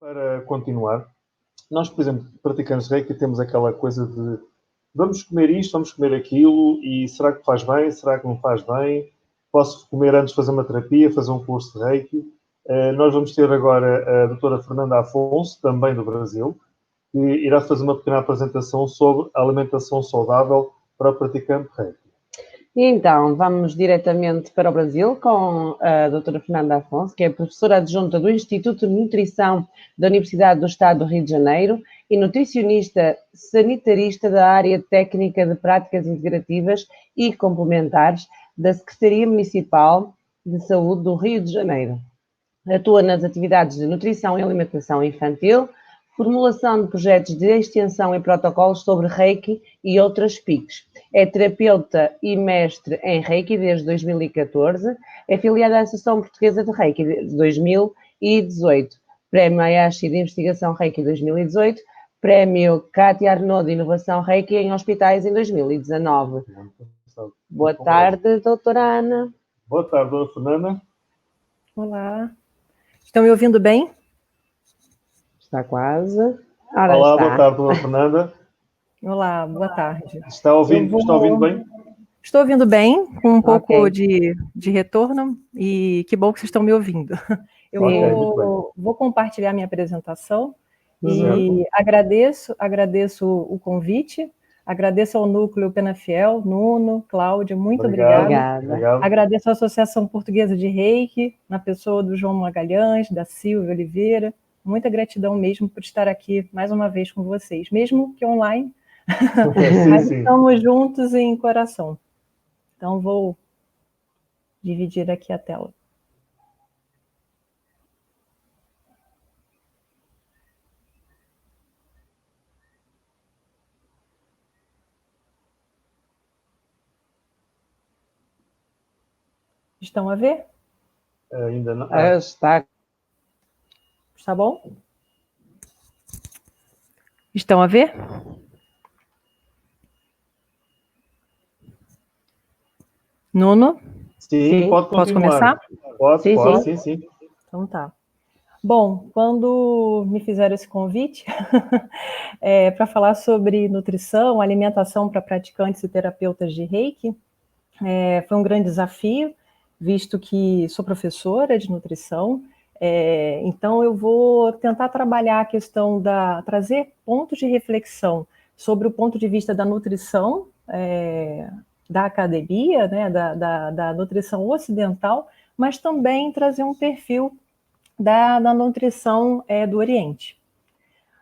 Para continuar, nós, por exemplo, praticamos Reiki, temos aquela coisa de vamos comer isto, vamos comer aquilo, e será que faz bem, será que não faz bem? Posso comer antes de fazer uma terapia, fazer um curso de Reiki? Nós vamos ter agora a doutora Fernanda Afonso, também do Brasil, que irá fazer uma pequena apresentação sobre a alimentação saudável para o praticante Reiki. Então, vamos diretamente para o Brasil com a doutora Fernanda Afonso, que é professora adjunta do Instituto de Nutrição da Universidade do Estado do Rio de Janeiro e nutricionista sanitarista da área técnica de práticas integrativas e complementares da Secretaria Municipal de Saúde do Rio de Janeiro. Atua nas atividades de nutrição e alimentação infantil, formulação de projetos de extensão e protocolos sobre Reiki e outras PICs. É terapeuta e mestre em Reiki desde 2014, é filiada à Associação Portuguesa de Reiki desde 2018, Prémio Ayashi de Investigação Reiki 2018, Prémio Cátia Arnaud de Inovação Reiki em Hospitais em 2019. Boa tarde, doutora Ana. Boa tarde, dona Fernanda. Olá. Estão me ouvindo bem? Está quase. Olá, boa tarde, dona Fernanda. Olá, boa tarde. Está ouvindo bem? Estou ouvindo bem, com um pouco de retorno, e que bom que vocês estão me ouvindo. Eu vou compartilhar minha apresentação e agradeço o convite, agradeço ao Núcleo Penafiel, Nuno, Cláudia, muito obrigada. Agradeço à Associação Portuguesa de Reiki, na pessoa do João Magalhães, da Silvia Oliveira. Muita gratidão mesmo por estar aqui mais uma vez com vocês, mesmo que online, mas estamos juntos em coração. Então, vou dividir aqui a tela. Estão a ver? Ainda não. Está. Está bom? Estão a ver? Nuno? Sim, pode continuar. Posso começar? Pode, sim. Então tá. Bom, quando me fizeram esse convite para falar sobre nutrição, alimentação para praticantes e terapeutas de Reiki, foi um grande desafio, visto que sou professora de nutrição. Então, eu vou tentar trabalhar a questão trazer pontos de reflexão sobre o ponto de vista da nutrição, da academia, né, da nutrição ocidental, mas também trazer um perfil da nutrição do Oriente.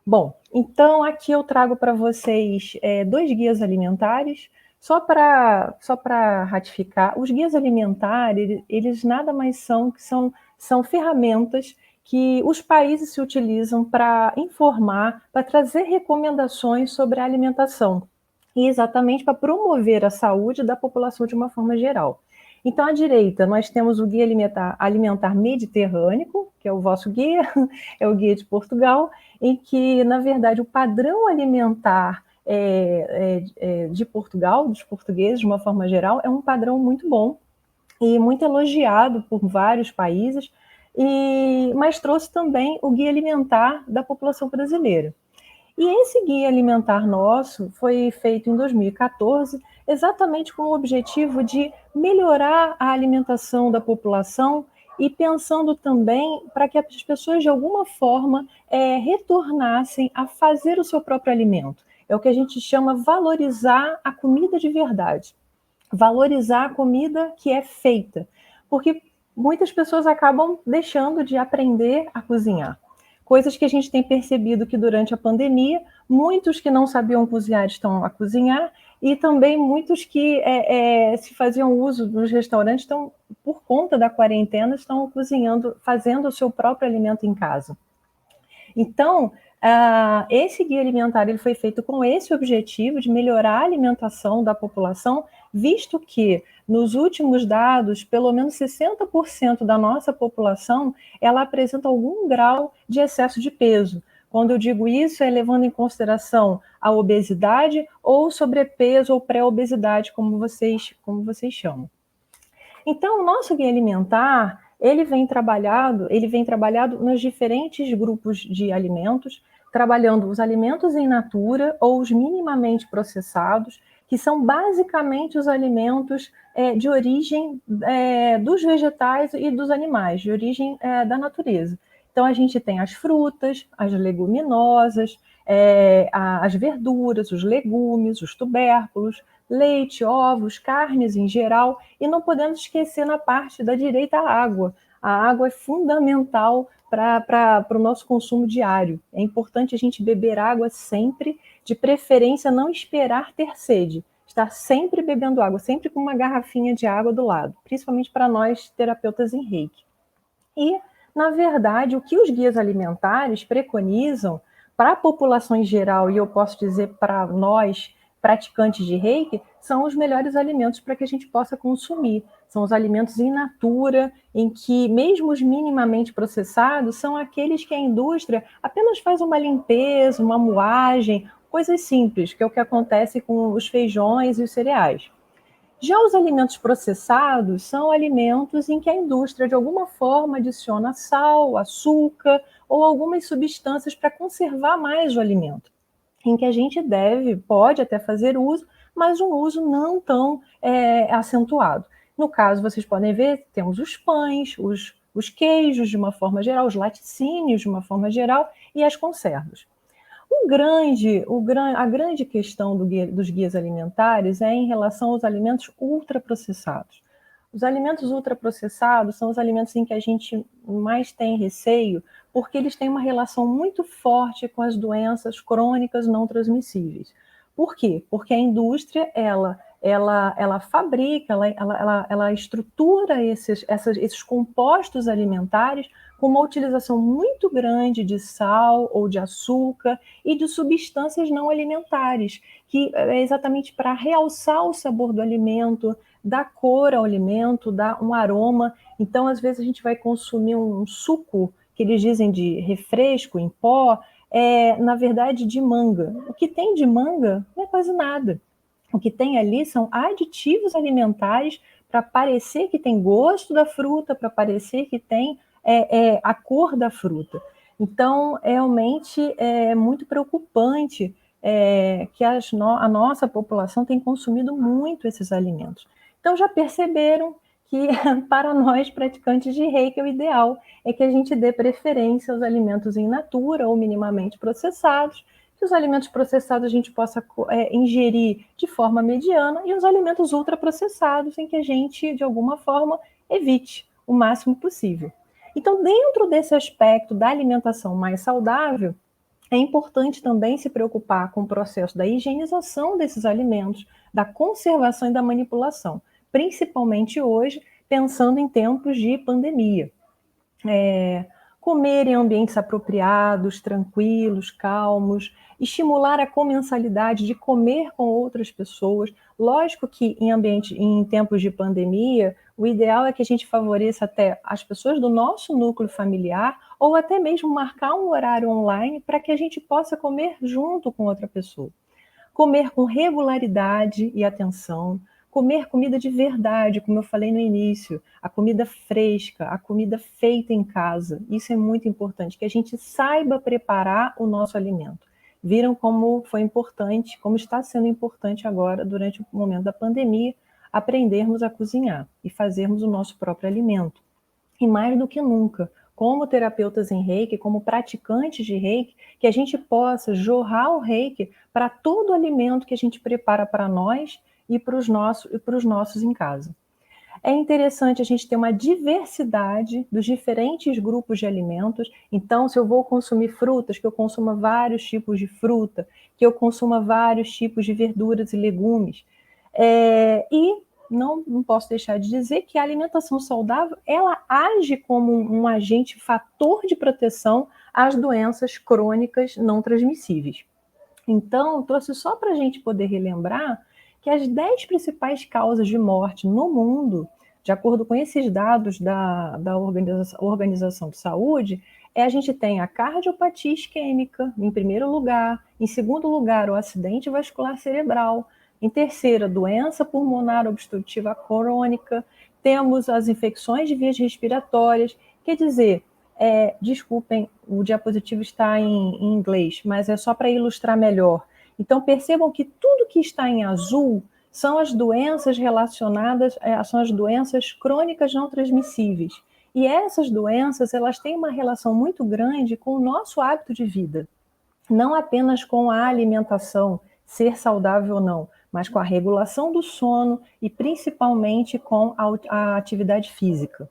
Bom, então aqui eu trago para vocês 2 guias alimentares. Só para ratificar, os guias alimentares, eles nada mais são que são ferramentas que os países se utilizam para informar, para trazer recomendações sobre a alimentação, e exatamente para promover a saúde da população de uma forma geral. Então, à direita, nós temos o Guia Alimentar Mediterrâneo, que é o vosso guia, é o guia de Portugal, em que, na verdade, o padrão alimentar de Portugal, dos portugueses, de uma forma geral, é um padrão muito bom e muito elogiado por vários países, mas trouxe também o Guia Alimentar da população brasileira. E esse Guia Alimentar nosso foi feito em 2014, exatamente com o objetivo de melhorar a alimentação da população e pensando também para que as pessoas, de alguma forma, retornassem a fazer o seu próprio alimento. É o que a gente chama valorizar a comida de verdade, valorizar a comida que é feita, porque muitas pessoas acabam deixando de aprender a cozinhar. Coisas que a gente tem percebido que durante a pandemia, muitos que não sabiam cozinhar estão a cozinhar, e também muitos que se faziam uso dos restaurantes, estão, por conta da quarentena, estão cozinhando, fazendo o seu próprio alimento em casa. Então, esse guia alimentar ele foi feito com esse objetivo de melhorar a alimentação da população, visto que, nos últimos dados, pelo menos 60% da nossa população, ela apresenta algum grau de excesso de peso. Quando eu digo isso, é levando em consideração a obesidade ou sobrepeso ou pré-obesidade, como vocês chamam. Então, o nosso guia alimentar, ele vem trabalhado nos diferentes grupos de alimentos, trabalhando os alimentos in natura ou os minimamente processados, que são basicamente os alimentos de origem dos vegetais e dos animais, de origem da natureza. Então, a gente tem as frutas, as leguminosas, as verduras, os legumes, os tubérculos, leite, ovos, carnes em geral, e não podemos esquecer na parte da direita a água. A água é fundamental para o nosso consumo diário. É importante a gente beber água sempre, de preferência não esperar ter sede. Estar sempre bebendo água, sempre com uma garrafinha de água do lado, principalmente para nós terapeutas em Reiki. E, na verdade, o que os guias alimentares preconizam para a população em geral, e eu posso dizer para nós, praticantes de Reiki, são os melhores alimentos para que a gente possa consumir. São os alimentos in natura, em que, mesmo os minimamente processados, são aqueles que a indústria apenas faz uma limpeza, uma moagem, coisas simples, que é o que acontece com os feijões e os cereais. Já os alimentos processados são alimentos em que a indústria, de alguma forma, adiciona sal, açúcar ou algumas substâncias para conservar mais o alimento, em que a gente pode até fazer uso, mas um uso não tão acentuado. No caso, vocês podem ver, temos os pães, os queijos de uma forma geral, os laticínios de uma forma geral e as conservas. A grande questão dos guias alimentares é em relação aos alimentos ultraprocessados. Os alimentos ultraprocessados são os alimentos em que a gente mais tem receio, porque eles têm uma relação muito forte com as doenças crônicas não transmissíveis. Por quê? Porque a indústria, ela fabrica, ela estrutura esses compostos alimentares com uma utilização muito grande de sal ou de açúcar e de substâncias não alimentares, que é exatamente para realçar o sabor do alimento, dar cor ao alimento, dar um aroma. Então, às vezes, a gente vai consumir um suco, que eles dizem de refresco em pó, na verdade, de manga. O que tem de manga não é quase nada. O que tem ali são aditivos alimentares para parecer que tem gosto da fruta, para parecer que tem a cor da fruta. Então, realmente é muito preocupante que a nossa população tem consumido muito esses alimentos. Então, já perceberam que para nós praticantes de Reiki, o ideal é que a gente dê preferência aos alimentos in natura ou minimamente processados, que os alimentos processados a gente possa ingerir de forma mediana e os alimentos ultraprocessados em que a gente, de alguma forma, evite o máximo possível. Então, dentro desse aspecto da alimentação mais saudável, é importante também se preocupar com o processo da higienização desses alimentos, da conservação e da manipulação, principalmente hoje, pensando em tempos de pandemia. Comer em ambientes apropriados, tranquilos, calmos, estimular a comensalidade de comer com outras pessoas. Lógico que em tempos de pandemia, o ideal é que a gente favoreça até as pessoas do nosso núcleo familiar ou até mesmo marcar um horário online para que a gente possa comer junto com outra pessoa. Comer com regularidade e atenção, comer comida de verdade, como eu falei no início, a comida fresca, a comida feita em casa. Isso é muito importante, que a gente saiba preparar o nosso alimento. Viram como foi importante, como está sendo importante agora, durante o momento da pandemia, aprendermos a cozinhar e fazermos o nosso próprio alimento. E mais do que nunca, como terapeutas em Reiki, como praticantes de Reiki, que a gente possa jorrar o Reiki para todo o alimento que a gente prepara para nós e para os nossos em casa. É interessante a gente ter uma diversidade dos diferentes grupos de alimentos. Então, se eu vou consumir frutas, que eu consuma vários tipos de fruta, que eu consuma vários tipos de verduras e legumes. E não posso deixar de dizer que a alimentação saudável, ela age como um agente fator de proteção às doenças crônicas não transmissíveis. Então, trouxe só para a gente poder relembrar que as 10 principais causas de morte no mundo, de acordo com esses dados da Organização de Saúde, a gente tem a cardiopatia isquêmica, em primeiro lugar, em segundo lugar, o acidente vascular cerebral, em terceiro, a doença pulmonar obstrutiva crônica, temos as infecções de vias respiratórias, quer dizer, desculpem, o diapositivo está em inglês, mas é só para ilustrar melhor. Então, percebam que tudo que está em azul são as doenças relacionadas, são as doenças crônicas não transmissíveis. E essas doenças, elas têm uma relação muito grande com o nosso hábito de vida. Não apenas com a alimentação, ser saudável ou não, mas com a regulação do sono e principalmente com a atividade física.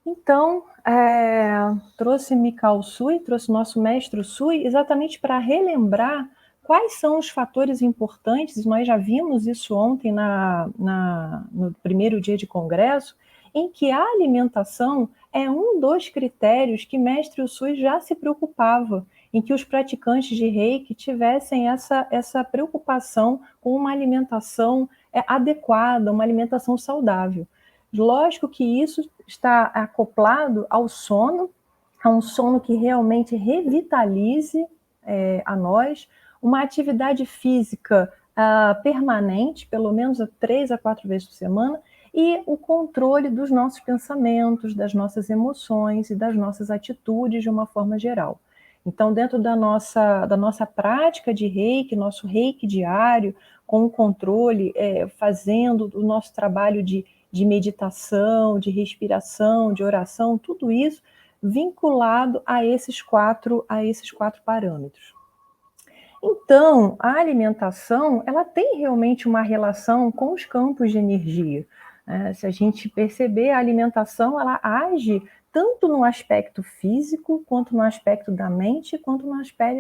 Então, trouxe Mikao Usui, trouxe nosso mestre Usui, exatamente para relembrar quais são os fatores importantes, nós já vimos isso ontem no primeiro dia de congresso, em que a alimentação é um dos critérios que mestre Usui já se preocupava, em que os praticantes de Reiki tivessem essa preocupação com uma alimentação adequada, uma alimentação saudável. Lógico que isso está acoplado ao sono, a um sono que realmente revitalize a nós, uma atividade física permanente, pelo menos 3 a 4 vezes por semana, e o controle dos nossos pensamentos, das nossas emoções e das nossas atitudes de uma forma geral. Então, dentro da nossa prática de Reiki, nosso Reiki diário, com o controle, fazendo o nosso trabalho de meditação, de respiração, de oração, tudo isso vinculado a esses quatro parâmetros. Então, a alimentação, ela tem realmente uma relação com os campos de energia. Se a gente perceber, a alimentação, ela age tanto no aspecto físico, quanto no aspecto da mente, quanto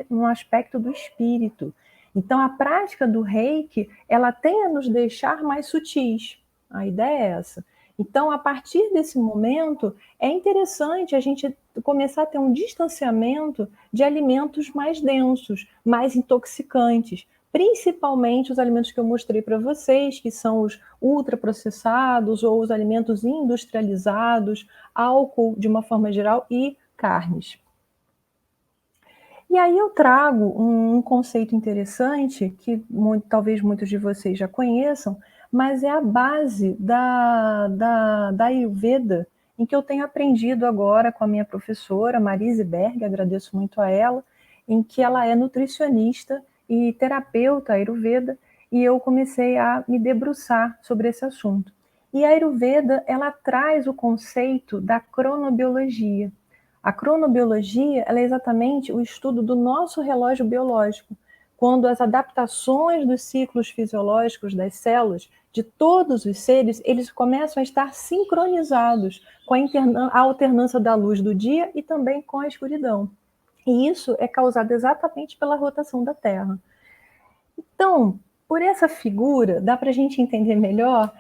no aspecto do espírito. Então, a prática do Reiki, ela tem a nos deixar mais sutis. A ideia é essa. Então, a partir desse momento, é interessante a gente começar a ter um distanciamento de alimentos mais densos, mais intoxicantes, principalmente os alimentos que eu mostrei para vocês, que são os ultraprocessados ou os alimentos industrializados, álcool de uma forma geral e carnes. E aí eu trago um conceito interessante, que talvez muitos de vocês já conheçam, mas é a base da Ayurveda, em que eu tenho aprendido agora com a minha professora, Marise Berg, agradeço muito a ela, em que ela é nutricionista e terapeuta Ayurveda, e eu comecei a me debruçar sobre esse assunto. E a Ayurveda, ela traz o conceito da cronobiologia. A cronobiologia, ela é exatamente o estudo do nosso relógio biológico, quando as adaptações dos ciclos fisiológicos das células, de todos os seres, eles começam a estar sincronizados com a alternância da luz do dia e também com a escuridão. E isso é causado exatamente pela rotação da Terra. Então, por essa figura, dá para a gente entender melhor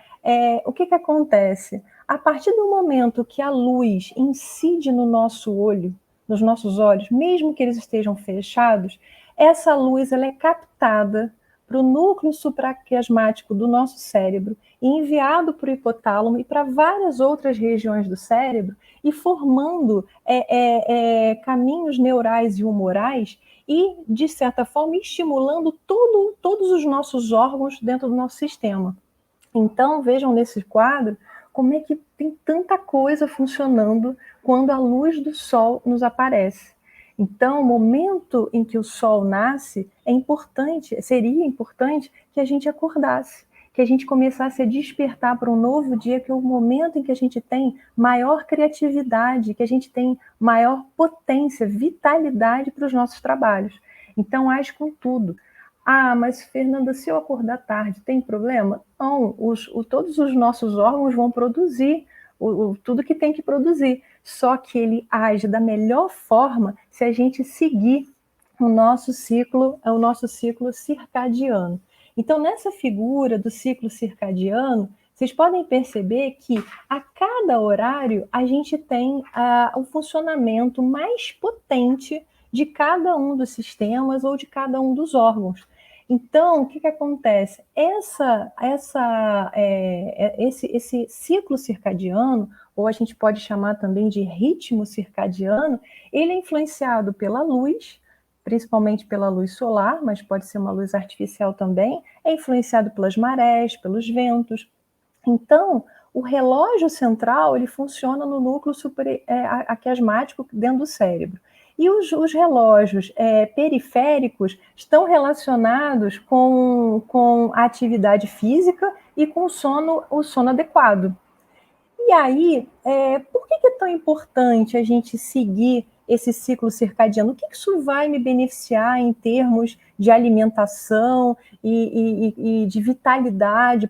o que acontece. A partir do momento que a luz incide no nosso olho, nos nossos olhos, mesmo que eles estejam fechados, essa luz ela é captada para o núcleo supraquiasmático do nosso cérebro e enviado para o hipotálamo e para várias outras regiões do cérebro e formando caminhos neurais e humorais e, de certa forma, estimulando todos os nossos órgãos dentro do nosso sistema. Então, vejam nesse quadro como é que tem tanta coisa funcionando quando a luz do sol nos aparece. Então, o momento em que o sol nasce seria importante que a gente acordasse, que a gente começasse a despertar para um novo dia, que é o momento em que a gente tem maior criatividade, que a gente tem maior potência, vitalidade para os nossos trabalhos. Então, age com tudo. Ah, mas Fernanda, se eu acordar tarde, tem problema? Não, todos os nossos órgãos vão produzir tudo que tem que produzir, só que ele age da melhor forma se a gente seguir o nosso ciclo circadiano. Então, nessa figura do ciclo circadiano, vocês podem perceber que a cada horário a gente tem o funcionamento mais potente de cada um dos sistemas ou de cada um dos órgãos. Então, o que acontece? Esse ciclo circadiano, ou a gente pode chamar também de ritmo circadiano, ele é influenciado pela luz, principalmente pela luz solar, mas pode ser uma luz artificial também, é influenciado pelas marés, pelos ventos. Então, o relógio central, ele funciona no núcleo aquiasmático dentro do cérebro. E os relógios periféricos estão relacionados com a atividade física e com o sono adequado. E aí, por que é tão importante a gente seguir esse ciclo circadiano? O que isso vai me beneficiar em termos de alimentação e de vitalidade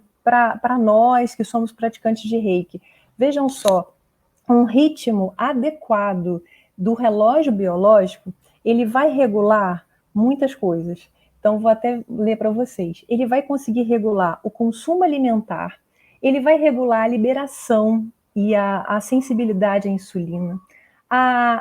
para nós que somos praticantes de Reiki? Vejam só, um ritmo adequado do relógio biológico, ele vai regular muitas coisas. Então, vou até ler para vocês. Ele vai conseguir regular o consumo alimentar, ele vai regular a liberação e a sensibilidade à insulina,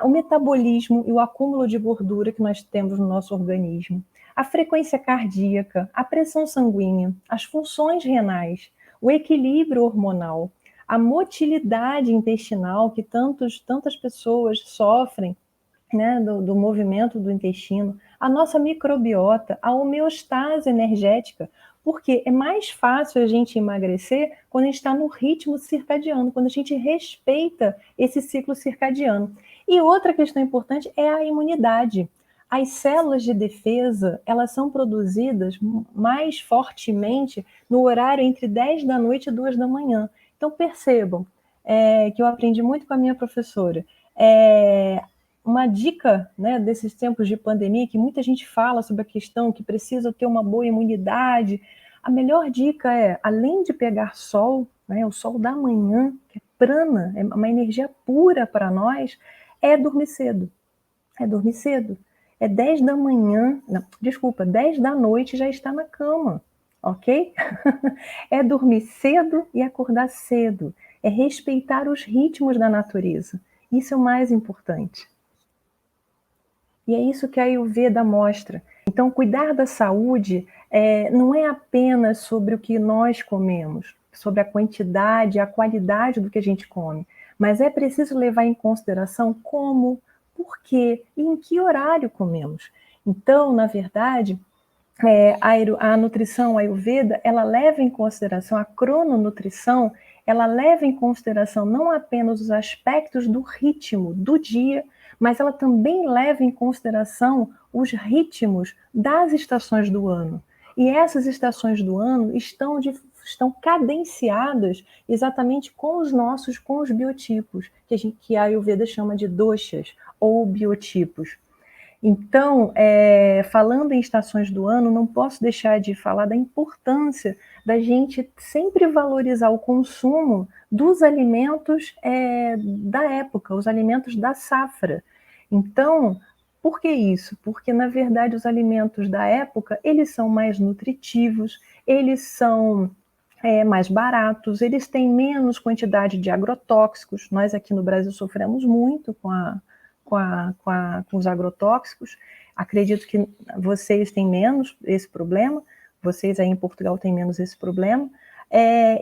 o metabolismo e o acúmulo de gordura que nós temos no nosso organismo, a frequência cardíaca, a pressão sanguínea, as funções renais, o equilíbrio hormonal, a motilidade intestinal que tantas pessoas sofrem, né, do movimento do intestino, a nossa microbiota, a homeostase energética, porque é mais fácil a gente emagrecer quando a gente está no ritmo circadiano, quando a gente respeita esse ciclo circadiano. E outra questão importante é a imunidade. As células de defesa, elas são produzidas mais fortemente no horário entre 10 da noite e 2 da manhã. Então, percebam que eu aprendi muito com a minha professora. Uma dica, né, desses tempos de pandemia, que muita gente fala sobre a questão que precisa ter uma boa imunidade. A melhor dica além de pegar sol, né, o sol da manhã, que é prana, é uma energia pura para nós, é dormir cedo. É dormir cedo. 10 da manhã, não, desculpa, 10 da noite já está na cama, ok? É dormir cedo e acordar cedo. É respeitar os ritmos da natureza. Isso é o mais importante. E é isso que a Ayurveda mostra. Então, cuidar da saúde não é apenas sobre o que nós comemos, sobre a quantidade, a qualidade do que a gente come, mas é preciso levar em consideração como, por quê e em que horário comemos. Então, na verdade, a nutrição, a Ayurveda, ela leva em consideração, a crononutrição, ela leva em consideração não apenas os aspectos do ritmo do dia, mas ela também leva em consideração os ritmos das estações do ano. E essas estações do ano estão cadenciadas exatamente com os biotipos, que a Ayurveda chama de doshas, ou biotipos. Então, falando em estações do ano, não posso deixar de falar da importância da gente sempre valorizar o consumo dos alimentos da época, os alimentos da safra. Então, por que isso? Porque, na verdade, os alimentos da época, eles são mais nutritivos, eles são mais baratos, eles têm menos quantidade de agrotóxicos. Nós aqui no Brasil sofremos muito com os agrotóxicos. Acredito que vocês têm menos esse problema, vocês aí em Portugal têm menos esse problema.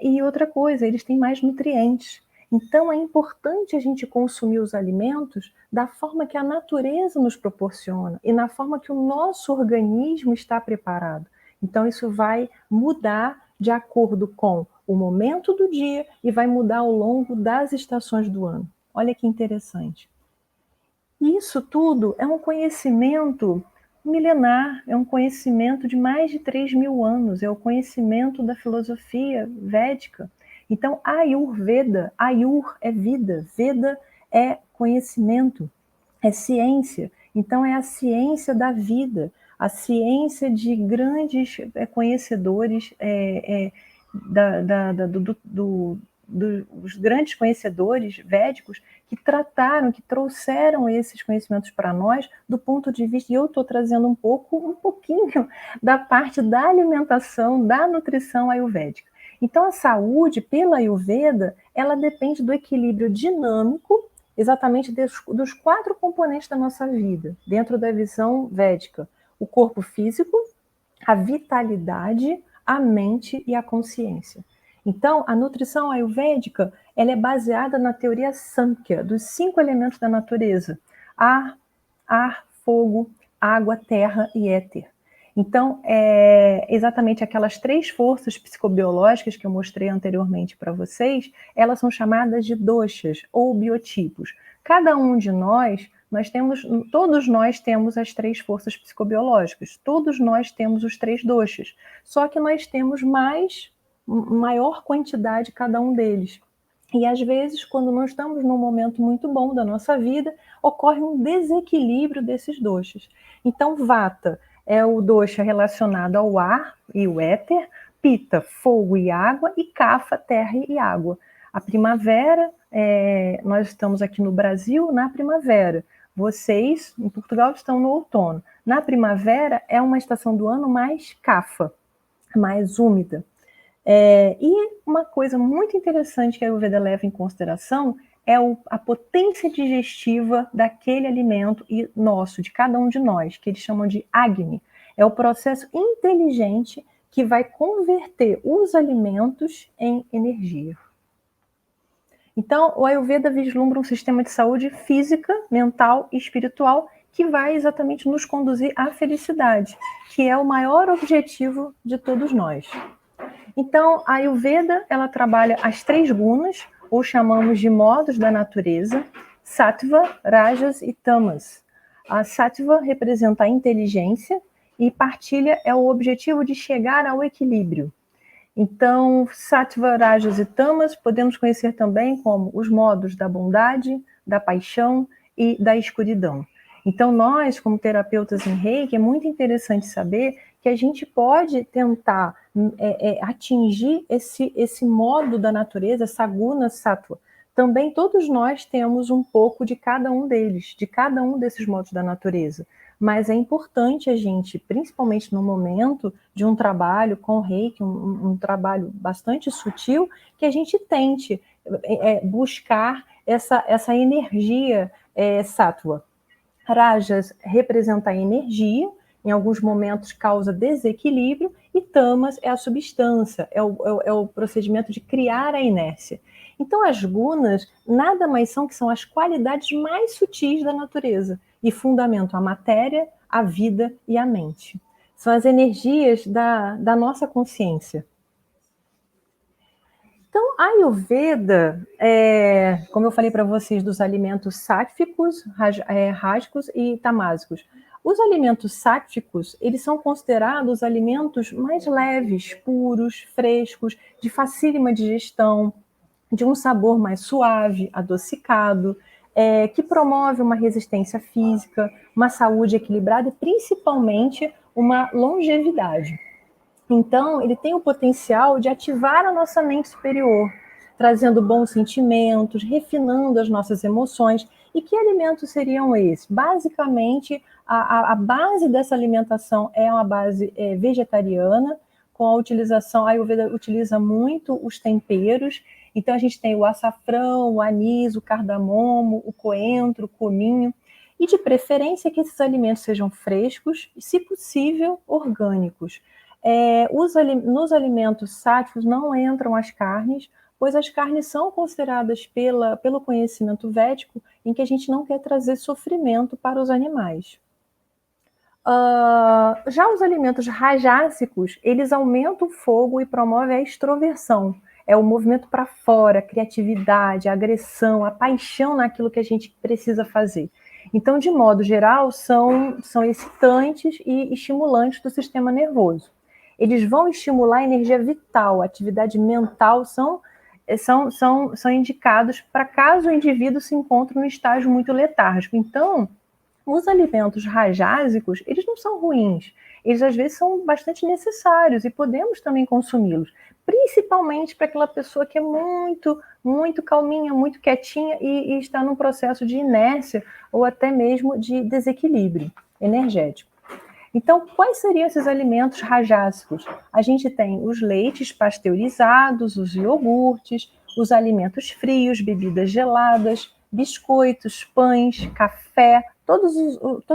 E outra coisa, eles têm mais nutrientes. Então, é importante a gente consumir os alimentos da forma que a natureza nos proporciona e na forma que o nosso organismo está preparado. Então, isso vai mudar de acordo com o momento do dia e vai mudar ao longo das estações do ano. Olha que interessante. Isso tudo é um conhecimento milenar, é um conhecimento de mais de 3.000 anos, é o conhecimento da filosofia védica. Então, a Ayurveda, Ayur é vida, Veda é conhecimento, é ciência. Então, é a ciência da vida, a ciência de grandes conhecedores dos grandes conhecedores védicos que trataram, que trouxeram esses conhecimentos para nós do ponto de vista, e eu estou trazendo um pouquinho da parte da alimentação, da nutrição ayurvédica. Então, a saúde, pela Ayurveda, ela depende do equilíbrio dinâmico, exatamente dos 4 componentes da nossa vida, dentro da visão védica: o corpo físico, a vitalidade, a mente e a consciência. Então, a nutrição ayurvédica, ela é baseada na teoria Samkhya, dos 5 elementos da natureza: ar, fogo, água, terra e éter. Então, exatamente aquelas 3 forças psicobiológicas que eu mostrei anteriormente para vocês, elas são chamadas de doshas ou biotipos. Cada um de nós todos nós temos as 3 forças psicobiológicas, todos nós temos os 3 doshas, só que nós temos maior quantidade cada um deles. E às vezes, quando não estamos num momento muito bom da nossa vida, ocorre um desequilíbrio desses doshas. Então, vata é o dosha relacionado ao ar e o éter, pita, fogo e água, e kapha, terra e água. A primavera, nós estamos aqui no Brasil na primavera. Vocês, em Portugal, estão no outono. Na primavera é uma estação do ano mais kapha, mais úmida. E uma coisa muito interessante que a Ayurveda leva em consideração é a potência digestiva daquele alimento nosso, de cada um de nós, que eles chamam de Agni. É o processo inteligente que vai converter os alimentos em energia. Então, o Ayurveda vislumbra um sistema de saúde física, mental e espiritual que vai exatamente nos conduzir à felicidade, que é o maior objetivo de todos nós. Então, a Ayurveda, ela trabalha as 3 gunas, ou chamamos de modos da natureza, Sattva, Rajas e Tamas. A Sattva representa a inteligência e partilha é o objetivo de chegar ao equilíbrio. Então, Sattva, Rajas e Tamas podemos conhecer também como os modos da bondade, da paixão e da escuridão. Então, nós, como terapeutas em Reiki, é muito interessante saber que a gente pode tentar atingir esse modo da natureza, essa guna sattva. Também todos nós temos um pouco de cada um deles, de cada um desses modos da natureza. Mas é importante a gente, principalmente no momento de um trabalho com Reiki, um trabalho bastante sutil, que a gente tente buscar essa energia sattva. Rajas representa a energia, em alguns momentos causa desequilíbrio, e tamas é a substância, é o procedimento de criar a inércia. Então, as gunas nada mais são que são as qualidades mais sutis da natureza e fundamentam a matéria, a vida e a mente. São as energias da nossa consciência. Então, a Ayurveda, como eu falei para vocês, dos alimentos sáttvicos, rágicos e tamásicos. Os alimentos sáttvicos, eles são considerados alimentos mais leves, puros, frescos, de facílima digestão, de um sabor mais suave, adocicado, que promove uma resistência física, uma saúde equilibrada e principalmente uma longevidade. Então, ele tem o potencial de ativar a nossa mente superior, trazendo bons sentimentos, refinando as nossas emoções. E que alimentos seriam esses? Basicamente, a base dessa alimentação é uma base vegetariana, com a utilização, a Ayurveda utiliza muito os temperos. Então, a gente tem o açafrão, o anis, o cardamomo, o coentro, o cominho. E, de preferência, que esses alimentos sejam frescos e, se possível, orgânicos. Nos alimentos sátvicos não entram as carnes, pois as carnes são consideradas pelo conhecimento védico em que a gente não quer trazer sofrimento para os animais. Já os alimentos rajássicos, eles aumentam o fogo e promovem a extroversão. É o movimento para fora, a criatividade, a agressão, a paixão naquilo que a gente precisa fazer. Então, de modo geral, são excitantes e estimulantes do sistema nervoso. Eles vão estimular a energia vital, a atividade mental, são indicados para caso o indivíduo se encontre num estágio muito letárgico. Então, os alimentos rajásicos, eles não são ruins. Eles, às vezes, são bastante necessários e podemos também consumi-los, principalmente para aquela pessoa que é muito, muito calminha, muito quietinha e está num processo de inércia ou até mesmo de desequilíbrio energético. Então, quais seriam esses alimentos rajássicos? A gente tem os leites pasteurizados, os iogurtes, os alimentos frios, bebidas geladas, biscoitos, pães, café, todos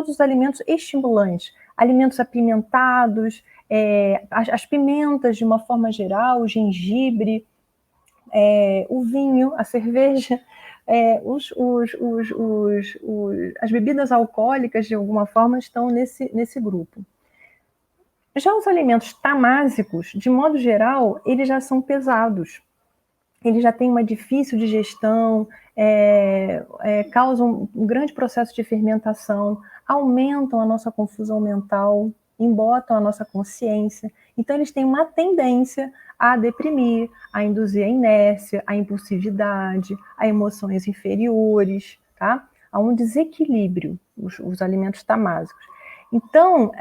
os alimentos estimulantes, alimentos apimentados, as pimentas de uma forma geral, o gengibre, o vinho, a cerveja, as bebidas alcoólicas, de alguma forma, estão nesse grupo. Já os alimentos tamásicos, de modo geral, eles já são pesados. Eles já têm uma difícil digestão, causam um grande processo de fermentação, aumentam a nossa confusão mental, embotam a nossa consciência. Então, eles têm uma tendência a deprimir, a induzir a inércia, a impulsividade, a emoções inferiores, tá? A um desequilíbrio, os alimentos tamásicos. Então,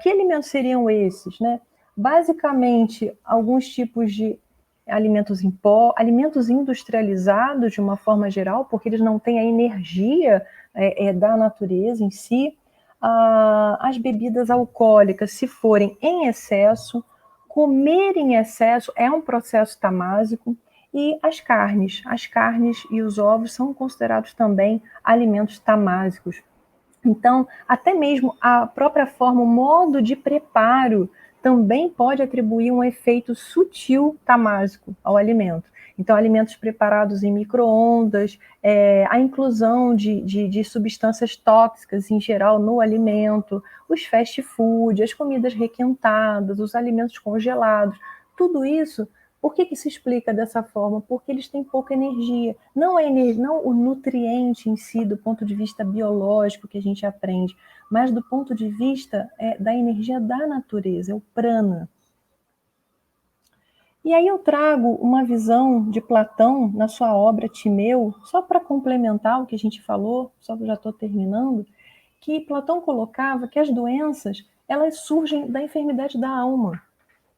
que alimentos seriam esses, né? Basicamente, alguns tipos de alimentos em pó, alimentos industrializados de uma forma geral, porque eles não têm a energia da natureza em si. As bebidas alcoólicas, se forem em excesso, comer em excesso é um processo tamásico. E as carnes e os ovos são considerados também alimentos tamásicos. Então, até mesmo a própria forma, o modo de preparo também pode atribuir um efeito sutil tamásico ao alimento. Então, alimentos preparados em micro-ondas, a inclusão de substâncias tóxicas em geral no alimento, os fast food, as comidas requentadas, os alimentos congelados, tudo isso. Por que se explica dessa forma? Porque eles têm pouca energia. Não o nutriente em si, do ponto de vista biológico que a gente aprende, mas do ponto de vista da energia da natureza, é o prana. E aí eu trago uma visão de Platão na sua obra Timeu, só para complementar o que a gente falou, só que eu já estou terminando, que Platão colocava que as doenças, elas surgem da enfermidade da alma.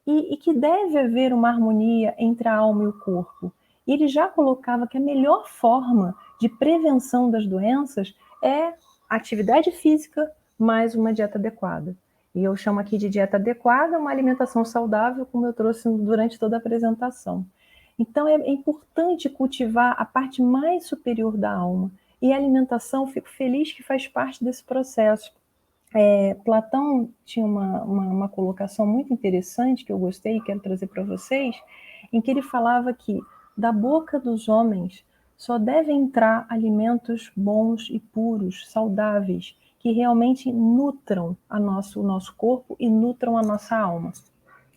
E que deve haver uma harmonia entre a alma e o corpo. E ele já colocava que a melhor forma de prevenção das doenças é a atividade física mais uma dieta adequada. E eu chamo aqui de dieta adequada uma alimentação saudável, como eu trouxe durante toda a apresentação. Então, é importante cultivar a parte mais superior da alma. E a alimentação, fico feliz que faz parte desse processo. Platão tinha uma colocação muito interessante que eu gostei e quero trazer para vocês, em que ele falava que da boca dos homens só devem entrar alimentos bons e puros, saudáveis, que realmente nutram o nosso corpo e nutram a nossa alma.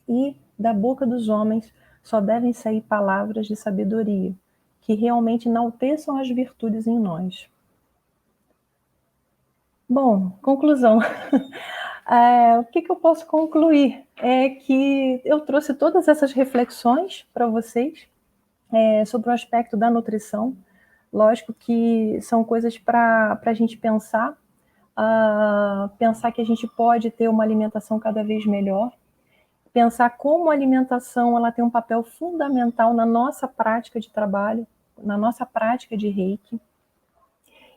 E da boca dos homens só devem sair palavras de sabedoria, que realmente enalteçam as virtudes em nós. Bom, conclusão. O que eu posso concluir? É que eu trouxe todas essas reflexões para vocês sobre o aspecto da nutrição. Lógico que são coisas para a gente pensar que a gente pode ter uma alimentação cada vez melhor, pensar como a alimentação ela tem um papel fundamental na nossa prática de trabalho, na nossa prática de Reiki,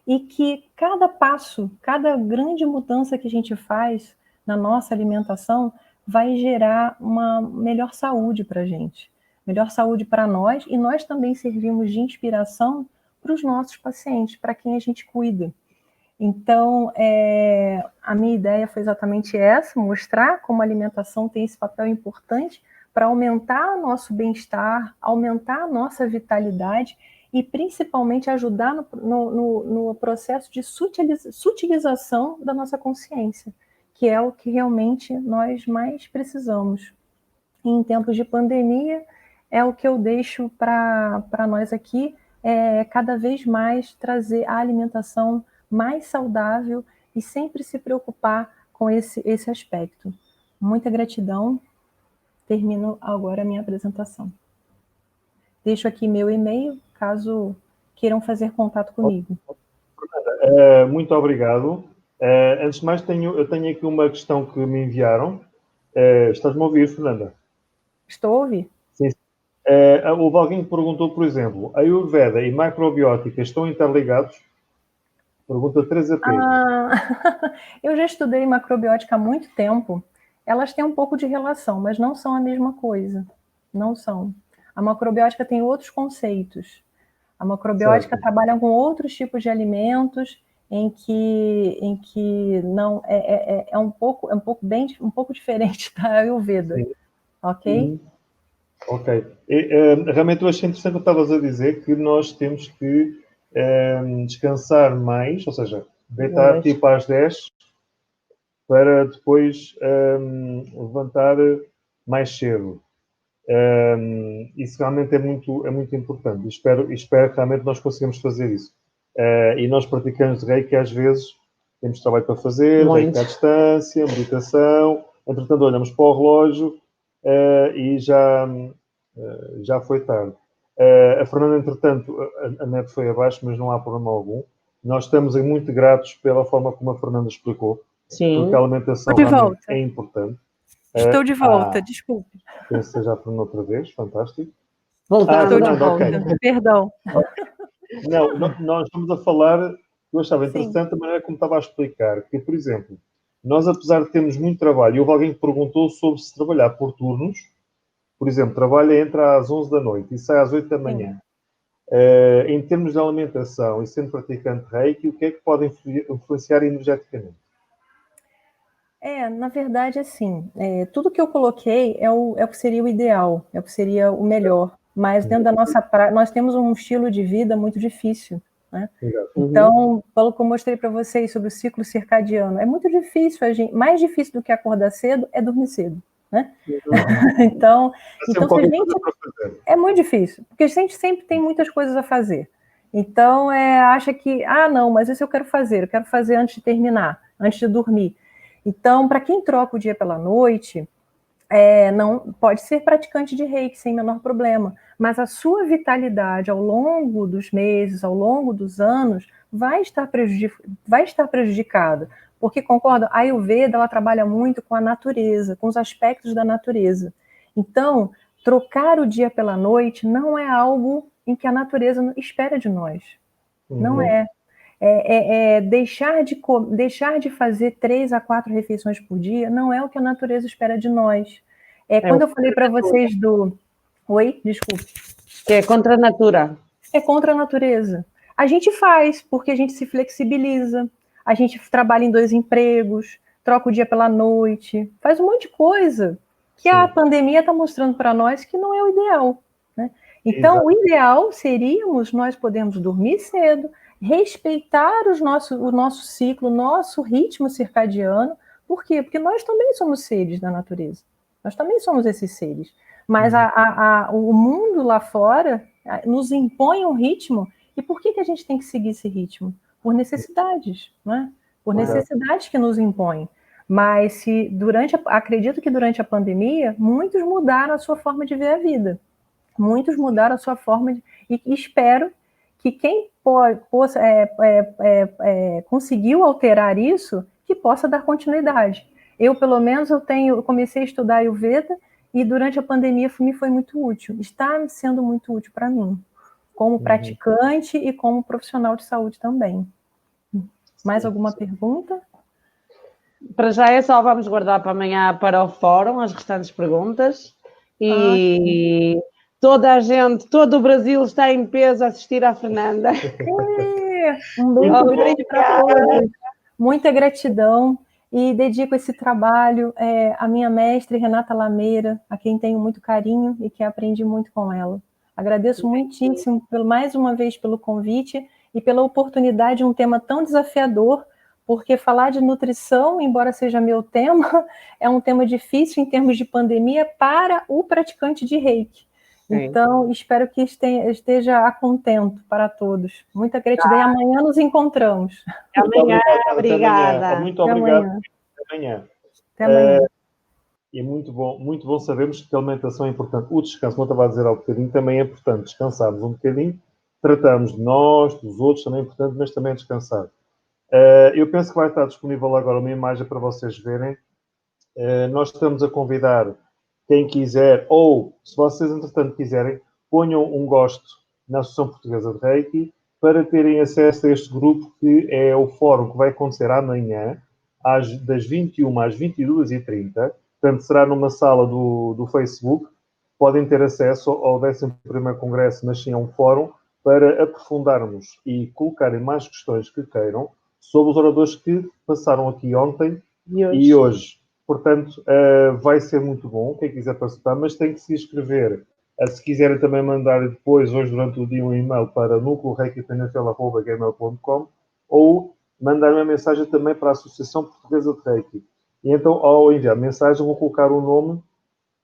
e que cada passo, cada grande mudança que a gente faz na nossa alimentação vai gerar uma melhor saúde para a gente, melhor saúde para nós, e nós também servimos de inspiração para os nossos pacientes, para quem a gente cuida. Então, a minha ideia foi exatamente essa, mostrar como a alimentação tem esse papel importante para aumentar o nosso bem-estar, aumentar a nossa vitalidade e principalmente ajudar no processo de sutilização da nossa consciência, que é o que realmente nós mais precisamos. E em tempos de pandemia, é o que eu deixo para nós aqui, cada vez mais trazer a alimentação mais saudável e sempre se preocupar com esse aspecto. Muita gratidão. Termino agora a minha apresentação. Deixo aqui meu e-mail, caso queiram fazer contato comigo. Muito obrigado. Antes de mais, eu tenho aqui uma questão que me enviaram. Estás-me a ouvir, Fernanda? Estou a ouvir. Sim. Houve alguém que perguntou, por exemplo, a Ayurveda e macrobiótica estão interligados? Pergunta 3AP. Eu já estudei macrobiótica há muito tempo. Elas têm um pouco de relação, mas não são a mesma coisa. Não são. A macrobiótica tem outros conceitos. A macrobiótica trabalha com outros tipos de alimentos em que não é um pouco diferente da Ayurveda. Sim. Ok? Ok. Realmente eu achei interessante o que estavas a dizer, que nós temos que descansar mais, ou seja, deitar tipo às 10 para depois levantar mais cedo. Isso realmente é muito importante. Espero que realmente nós consigamos fazer isso. E nós praticamos de Reiki, às vezes, temos trabalho para fazer, Reiki à distância, meditação. Entretanto, olhamos para o relógio e já foi tarde. A Fernanda, entretanto, a net foi abaixo, mas não há problema algum. Nós estamos muito gratos pela forma como a Fernanda explicou. Sim. Porque a alimentação realmente é importante. Estou de volta, desculpe. Penso que seja a Fernanda outra vez, fantástico. Estou de volta, okay. Perdão. Não, nós estamos a falar, eu achava interessante a maneira como estava a explicar, que, por exemplo, nós, apesar de termos muito trabalho, e houve alguém que perguntou sobre se trabalhar por turnos, por exemplo, trabalha entre às 11 da noite e sai às 8 da manhã. Em termos de alimentação e sendo praticante Reiki, o que é que pode influenciar energeticamente? Na verdade, assim, tudo que eu coloquei é o que seria o ideal, é o que seria o melhor. Mas dentro da nossa prática, nós temos um estilo de vida muito difícil, né? Então, pelo que eu mostrei para vocês sobre o ciclo circadiano, é muito difícil, mais difícil do que acordar cedo é dormir cedo, né? Então se a gente... É muito difícil, porque a gente sempre tem muitas coisas a fazer. Então, acha que, não, mas isso eu quero fazer antes de terminar, antes de dormir. Então, para quem troca o dia pela noite, não pode ser praticante de Reiki sem menor problema, mas a sua vitalidade ao longo dos meses, ao longo dos anos, vai estar prejudicada, porque, concorda, a Ayurveda ela trabalha muito com a natureza, com os aspectos da natureza. Então, trocar o dia pela noite não é algo em que a natureza espera de nós. Não é. Deixar de fazer 3 a 4 refeições por dia não é o que a natureza espera de nós. Quando eu falei para vocês do... Oi? Desculpe. Que é contra a natura. É contra a natureza. A gente faz, porque a gente se flexibiliza, a gente trabalha em 2 empregos, troca o dia pela noite, faz um monte de coisa que a pandemia está mostrando para nós que não é o ideal, né? Então, o ideal seríamos nós podermos dormir cedo, respeitar o nosso ciclo, o nosso ritmo circadiano. Por quê? Porque nós também somos seres da natureza. Nós também somos esses seres. Mas o mundo lá fora nos impõe um ritmo. E por que a gente tem que seguir esse ritmo? Por necessidades, né? Por necessidades que nos impõem. Mas acredito que durante a pandemia, muitos mudaram a sua forma de ver a vida. Muitos mudaram a sua forma de... E espero que quem conseguiu alterar isso, que possa dar continuidade. Eu, pelo menos, eu comecei a estudar Ayurveda e durante a pandemia me foi muito útil. Está sendo muito útil para mim, como praticante e como profissional de saúde também. Mais alguma pergunta? Para já só vamos guardar para amanhã para o fórum as restantes perguntas. E toda a gente, todo o Brasil está em peso a assistir à Fernanda. Um beijo grande para todos. Muita gratidão. E dedico esse trabalho à minha mestre, Renata Lameira, a quem tenho muito carinho e que aprendi muito com ela. Agradeço muitíssimo, mais uma vez, pelo convite e pela oportunidade de um tema tão desafiador, porque falar de nutrição, embora seja meu tema, é um tema difícil em termos de pandemia para o praticante de Reiki. Então, espero que esteja a contento para todos. Muita gratidão e amanhã nos encontramos. Amanhã, obrigada. Muito obrigado. Até amanhã. Até amanhã. E muito bom sabermos que a alimentação é importante. O descanso, como eu estava a dizer há um bocadinho, também é importante. Descansarmos um bocadinho, tratamos de nós, dos outros, também é importante, mas também é descansar. Eu penso que vai estar disponível agora uma imagem para vocês verem. Nós estamos a convidar quem quiser, ou se vocês, entretanto, quiserem, ponham um gosto na Associação Portuguesa de Reiki para terem acesso a este grupo, que é o fórum que vai acontecer amanhã, das 21 às 22h30. Portanto, será numa sala do Facebook. Podem ter acesso ao 11º Congresso, mas sim a um fórum, para aprofundarmos e colocarem mais questões que queiram sobre os oradores que passaram aqui ontem e hoje. Portanto, vai ser muito bom, quem quiser participar, mas tem que se inscrever. Se quiserem também mandar depois, hoje durante o dia, um e-mail para nucleoreikipenafiel@gmail.com ou mandar uma mensagem também para a Associação Portuguesa de Reiki. E então, ao enviar mensagem, vão colocar o nome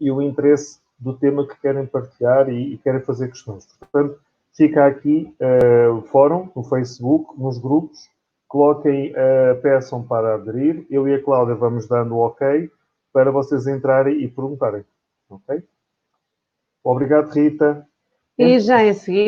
e o interesse do tema que querem partilhar e querem fazer questões. Portanto, fica aqui o fórum, no Facebook, nos grupos, coloquem, peçam para aderir. Eu e a Cláudia vamos dando o ok para vocês entrarem e perguntarem. Ok? Obrigado, Rita. E já em seguida